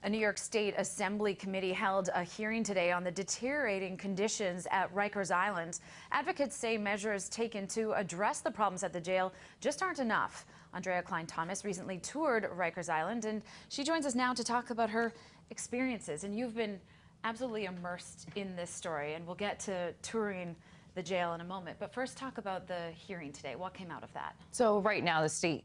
A New York State Assembly committee held a hearing today on the deteriorating conditions at Rikers Island. Advocates say measures taken to address the problems at the jail just aren't enough. Aundrea Cline-Thomas recently toured Rikers Island, and she joins us now to talk about her experiences. And you've been absolutely immersed in this story, and we'll get to touring the jail in a moment. But first, talk about the hearing today. What came out of that? So right now, the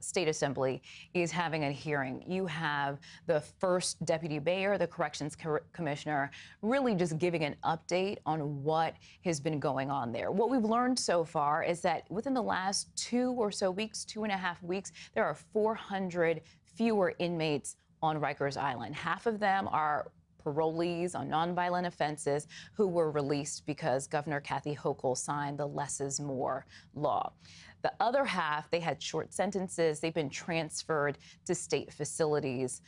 State Assembly is having a hearing. You have the first deputy mayor, the corrections commissioner, really just giving an update on what has been going on there. What we've learned so far is that within the last 2.5 weeks, there are 400 fewer inmates on Rikers Island. Half of them are parolees on nonviolent offenses who were released because Governor Kathy Hochul signed the less is more law. The other half, they had short sentences. They've been transferred to state facilities,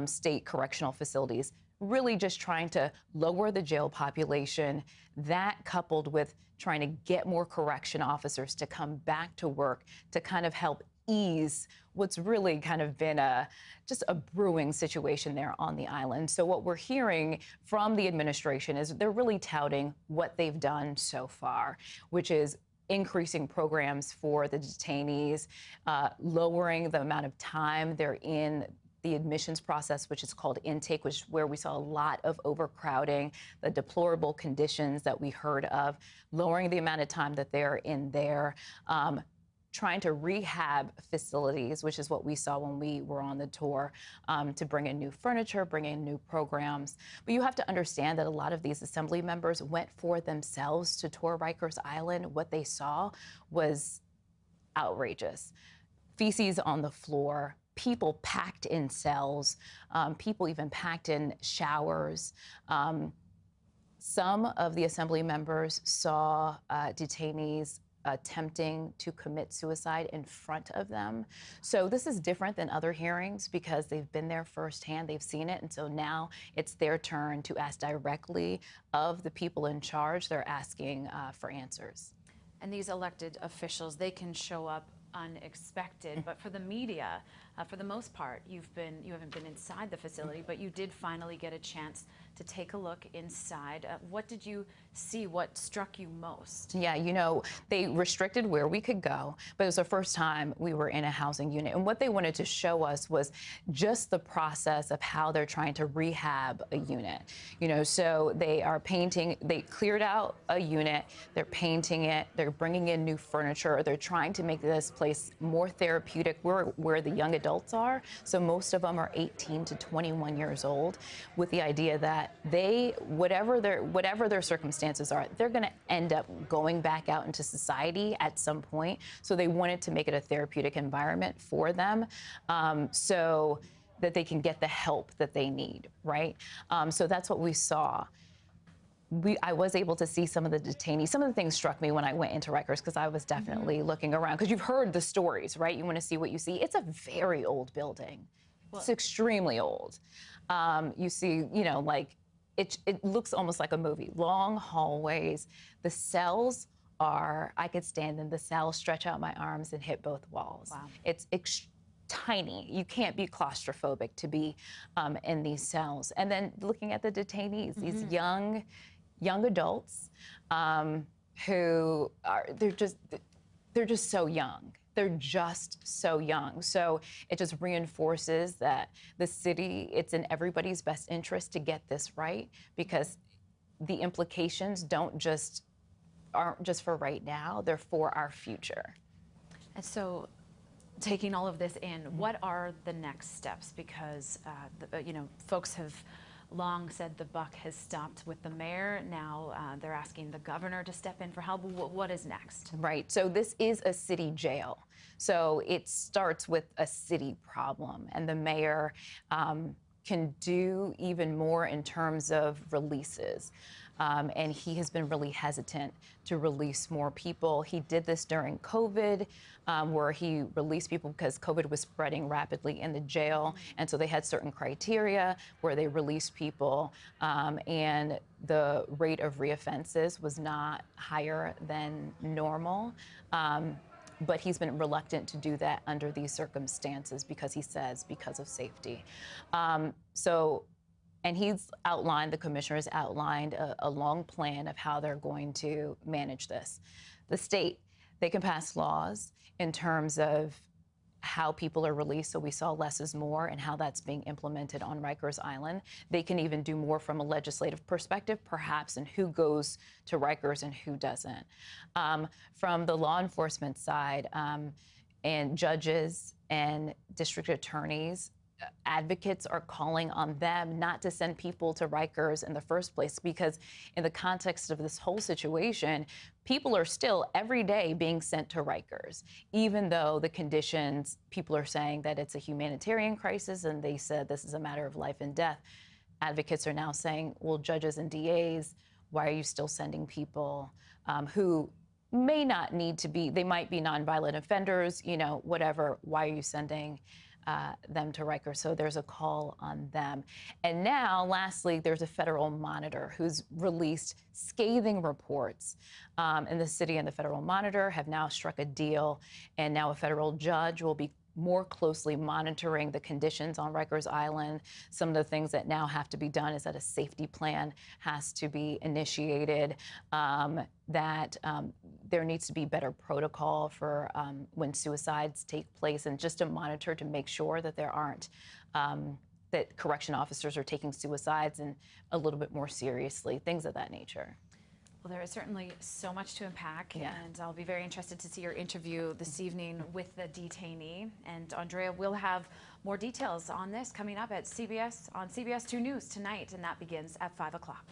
state correctional facilities, really just trying to lower the jail population. That coupled with trying to get more correction officers to come back to work to kind of help ease what's really kind of been just a brewing situation there on the island. So what we're hearing from the administration is they're really touting what they've done so far, which is increasing programs for the detainees, lowering the amount of time they're in the admissions process, which is called intake, which is where we saw a lot of overcrowding, the deplorable conditions that we heard of, lowering the amount of time that they're in there, trying to rehab facilities, which is what we saw when we were on the tour, to bring in new furniture, bring in new programs. But you have to understand that a lot of these assembly members went for themselves to tour Rikers Island. What they saw was outrageous. Feces on the floor, people packed in cells, people even packed in showers. Some of the assembly members saw detainees attempting to commit suicide in front of them. So this is different than other hearings because they've been there firsthand, they've seen it, and so now it's their turn to ask directly of the people in charge. They're asking for answers. And these elected officials, they can show up unexpected, but for the media, for the most part, you haven't been inside the facility, but you did finally get a chance to take a look inside. What did you see? What struck you most? Yeah, you know, they restricted where we could go, but it was the first time we were in a housing unit. And what they wanted to show us was just the process of how they're trying to rehab a unit. You know, so they are painting, they cleared out a unit, they're painting it, they're bringing in new furniture, they're trying to make this place more therapeutic where the young adults are. So most of them are 18 to 21 years old, with the idea that they, whatever their circumstances are, they're going to end up going back out into society at some point. So they wanted to make it a therapeutic environment for them, so that they can get the help that they need, right? So that's what we saw. I was able to see some of the detainees. Some of the things struck me when I went into Rikers because I was definitely looking around, because you've heard the stories, right? You want to see what you see. It's a very old building. Well, it's extremely old. You see, you know, like it looks almost like a movie. Long hallways. The cells are, I could stand in the cells, stretch out my arms and hit both walls. Wow. It's tiny. You can't be claustrophobic to be in these cells. And then looking at the detainees, these young adults who are, they're just so young. They're just so young. So it just reinforces that the city, it's in everybody's best interest to get this right, because the implications aren't just for right now, they're for our future. And so, taking all of this in, what are the next steps? Because, you know, folks have long said the buck has stopped with the mayor. Now they're asking the governor to step in for help. What is next? Right. So this is a city jail. So it starts with a city problem, and the mayor can do even more in terms of releases. And he has been really hesitant to release more people. He did this during COVID, where he released people because COVID was spreading rapidly in the jail. And so they had certain criteria where they released people, and the rate of reoffenses was not higher than normal. but he's been reluctant to do that under these circumstances because he says because of safety. And the commissioner has outlined a long plan of how they're going to manage this. The state, they can pass laws in terms of how people are released, so we saw less is more and how that's being implemented on Rikers Island. They can even do more from a legislative perspective, perhaps, in who goes to Rikers and who doesn't. From the law enforcement side, and judges and district attorneys, advocates are calling on them not to send people to Rikers in the first place, because in the context of this whole situation, people are still every day being sent to Rikers, even though the conditions, people are saying that it's a humanitarian crisis and they said this is a matter of life and death. Advocates are now saying, well, judges and DAs, why are you still sending people who may not need to be, they might be nonviolent offenders, you know, whatever, why are you sending them to Rikers? So there's a call on them. And now, lastly, there's a federal monitor who's released scathing reports. And the city and the federal monitor have now struck a deal, and now a federal judge will be more closely monitoring the conditions on Rikers Island. Some of the things that now have to be done is that a safety plan has to be initiated, there needs to be better protocol for when suicides take place, and just to monitor to make sure that there aren't, that correction officers are taking suicides and a little bit more seriously, things of that nature. Well, there is certainly so much to unpack, yeah. And I'll be very interested to see your interview this evening with the detainee. And Aundrea, we'll have more details on this coming up at CBS on CBS2 News tonight, and that begins at 5 o'clock.